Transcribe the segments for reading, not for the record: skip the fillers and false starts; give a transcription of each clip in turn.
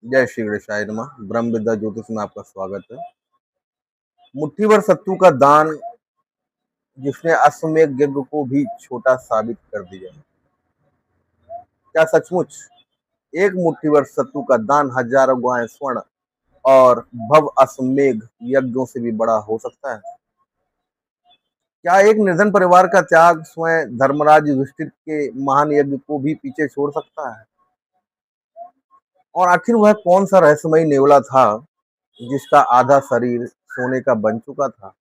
जय श्री गणेशाय नमः। ब्रह्म विद्या ज्योतिष में आपका स्वागत है। मुट्ठी भर सत्तू का दान जिसने अश्वमेध यज्ञ को भी छोटा साबित कर दिया। क्या सचमुच एक मुट्ठी भर सत्तू का दान हजारों गायें स्वर्ण और भव अश्वमेध यज्ञों से भी बड़ा हो सकता है? क्या एक निर्धन परिवार का त्याग स्वयं धर्मराज युधिष्ठिर के महान यज्ञ को भी पीछे छोड़ सकता है? और आखिर वह कौन सा रहस्यमयी नेवला था जिसका आधा शरीर सोने का बन चुका था?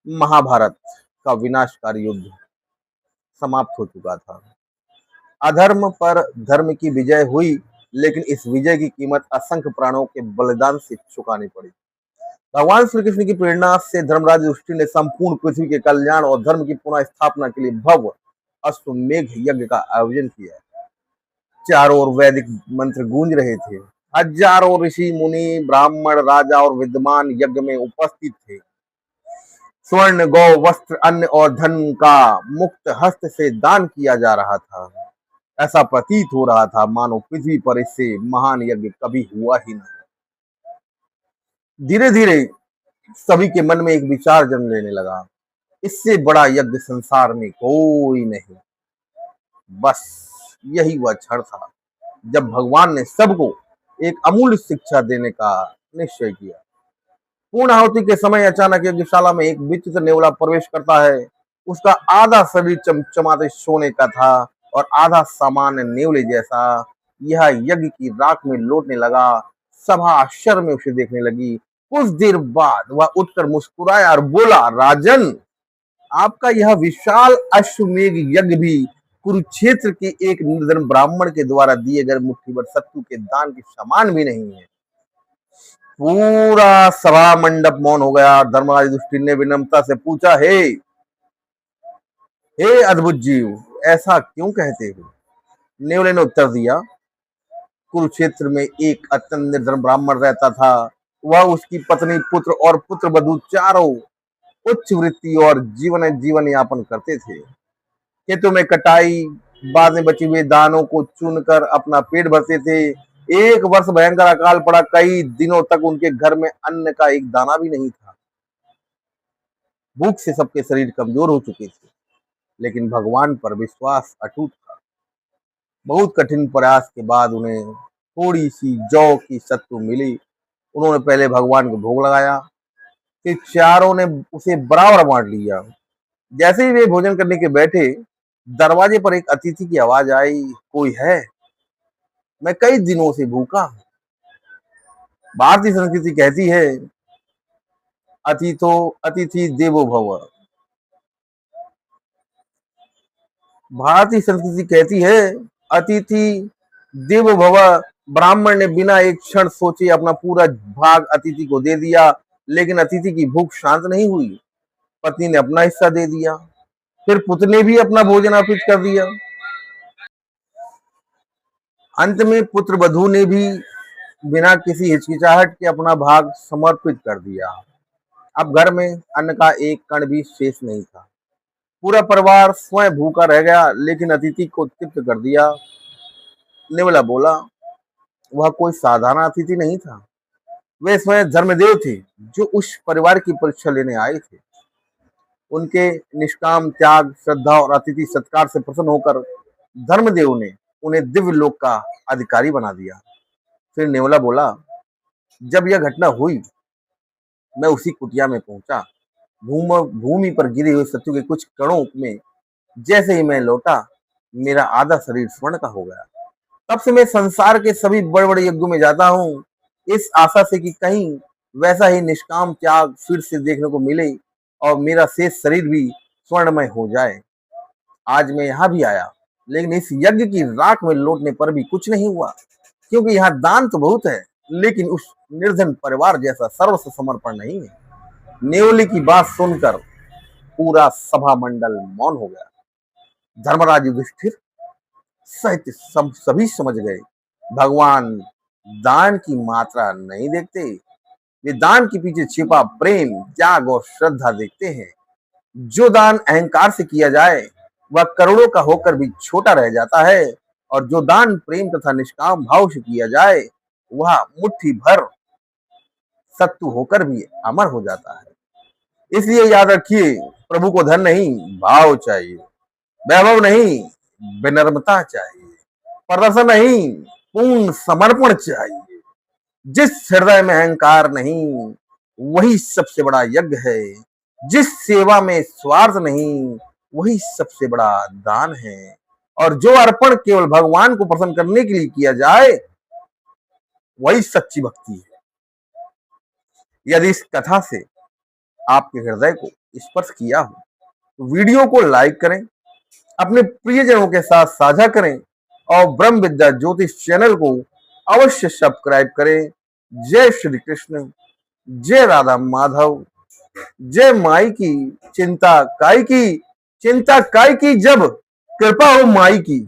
महाभारत का विनाशकारी युद्ध समाप्त हो चुका था। अधर्म पर धर्म की विजय हुई, लेकिन इस विजय की कीमत असंख्य प्राणों के बलिदान से चुकानी पड़ी। भगवान श्री कृष्ण की प्रेरणा से धर्मराज युधिष्ठिर ने संपूर्ण पृथ्वी के कल्याण और धर्म की पुनः स्थापना के लिए भव्य अश्वमेध यज्ञ का आयोजन किया। चारों ओर वैदिक मंत्र गूंज रहे थे। हजारों ऋषि मुनि ब्राह्मण राजा और विद्वान यज्ञ में उपस्थित थे। स्वर्ण गौ वस्त्र अन्न और धन का मुक्त हस्त से दान किया जा रहा था। ऐसा प्रतीत हो रहा था मानो पृथ्वी पर इससे महान यज्ञ कभी हुआ ही नहीं। धीरे धीरे सभी के मन में एक विचार जन्म लेने लगा, इससे बड़ा यज्ञ संसार में कोई नहीं। बस यही वह क्षण था जब भगवान ने सबको एक अमूल्य शिक्षा देने का निश्चय किया। पूर्ण आहुति के समय अचानक यज्ञशाला में एक विचित्र नेवला प्रवेश करता है। उसका आधा शरीर चमचमाते सोने का था और आधा सामान्य नेवले जैसा। यह यज्ञ की राख में लौटने लगा। सभा आश्चर्य में उसे देखने लगी। कुछ देर बाद वह उठकर मुस्कुराया और बोला, राजन, आपका यह विशाल अश्वमेध यज्ञ भी कुरुक्षेत्र के एक निर्धन ब्राह्मण के द्वारा दिए गए मुट्ठी भर सत्तू के दान के समान भी नहीं है। पूरा सभा मंडप मौन हो गया। धर्मराज युधिष्ठिर ने विनम्रता से पूछा, हे अद्भुत जीव, ऐसा क्यों कहते हो? नेवले ने उत्तर दिया, कुरुक्षेत्र में एक अत्यंत निर्धन ब्राह्मण रहता था। वह, उसकी पत्नी, पुत्र और पुत्र वधू चारों उच्च वृत्ति और जीवन यापन करते थे। खेतों में कटाई बाद में बचे हुए दानों को चुनकर अपना पेट भरते थे। एक वर्ष भयंकर अकाल पड़ा। कई दिनों तक उनके घर में अन्न का एक दाना भी नहीं था। भूख से सबके शरीर कमजोर हो चुके थे, लेकिन भगवान पर विश्वास अटूट था। बहुत कठिन प्रयास के बाद उन्हें थोड़ी सी जौ की सत्तू मिली। उन्होंने पहले भगवान को भोग लगाया, फिर चारों ने उसे बराबर बांट लिया। जैसे ही वे भोजन करने के बैठे, दरवाजे पर एक अतिथि की आवाज आई, कोई है? मैं कई दिनों से भूखा हूं। भारतीय संस्कृति कहती है, अतिथि देवो भव। भारतीय संस्कृति कहती है, अतिथि देवो भव। ब्राह्मण ने बिना एक क्षण सोचे अपना पूरा भाग अतिथि को दे दिया, लेकिन अतिथि की भूख शांत नहीं हुई। पत्नी ने अपना हिस्सा दे दिया, फिर पुत्र ने भी अपना भोजन अर्पित कर दिया। अंत में पुत्र वधू ने भी बिना किसी हिचकिचाहट के अपना भाग समर्पित कर दिया। अब घर में अन्न का एक कण भी शेष नहीं था। पूरा परिवार स्वयं भूखा रह गया, लेकिन अतिथि को तृप्त कर दिया। नेवला बोला, वह कोई साधारण अतिथि नहीं था। वे स्वयं धर्मदेव थे, जो उस परिवार की परीक्षा लेने आए थे। उनके निष्काम त्याग, श्रद्धा और अतिथि सत्कार से प्रसन्न होकर धर्मदेव ने उन्हें दिव्य लोक का अधिकारी बना दिया। फिर नेवला बोला, जब यह घटना हुई, मैं उसी कुटिया में पहुंचा। भूमि पर गिरे हुए सत्तू के कुछ कणों में जैसे ही मैं लौटा, मेरा आधा शरीर स्वर्ण का हो गया। तब से मैं संसार के सभी बड़े बड़े यज्ञों में जाता हूँ, इस आशा से कि कहीं वैसा ही निष्काम त्याग फिर से देखने को मिले और मेरा शेष शरीर भी स्वर्णमय हो जाए। आज मैं यहाँ भी आया, लेकिन इस यज्ञ की राख में लौटने पर भी कुछ नहीं हुआ, क्योंकि यहाँ दान तो बहुत है, लेकिन उस निर्धन परिवार जैसा सर्वस्व समर्पण नहीं है। नेवली की बात सुनकर पूरा सभा मंडल मौन हो गया। धर्मराज युधिष्ठिर सहित सभी समझ गए, भगवान दान की मात्रा नहीं देखते, वे दान के पीछे छिपा प्रेम, त्याग और श्रद्धा देखते हैं। जो दान अहंकार से किया जाए, वह करोड़ों का होकर भी छोटा रह जाता है, और जो दान प्रेम तथा निष्काम भाव से किया जाए, वह मुट्ठी भर सत्तू होकर भी अमर हो जाता है। इसलिए याद रखिए, प्रभु को धन नहीं भाव चाहिए, वैभव नहीं विनम्रता चाहिए, प्रदर्शन नहीं पूर्ण समर्पण चाहिए। जिस हृदय में अहंकार नहीं, वही सबसे बड़ा यज्ञ है। जिस सेवा में स्वार्थ नहीं, वही सबसे बड़ा दान है। और जो अर्पण केवल भगवान को प्रसन्न करने के लिए किया जाए, वही सच्ची भक्ति है। यदि इस कथा से आपके हृदय को स्पर्श किया हो तो वीडियो को लाइक करें, अपने प्रियजनों के साथ साझा करें और ब्रह्म विद्या ज्योतिष चैनल को अवश्य सब्सक्राइब करें। जय श्री कृष्ण, जय राधा माधव, जय माई की चिंता काय की, चिंता काय की जब कृपा हो माई की।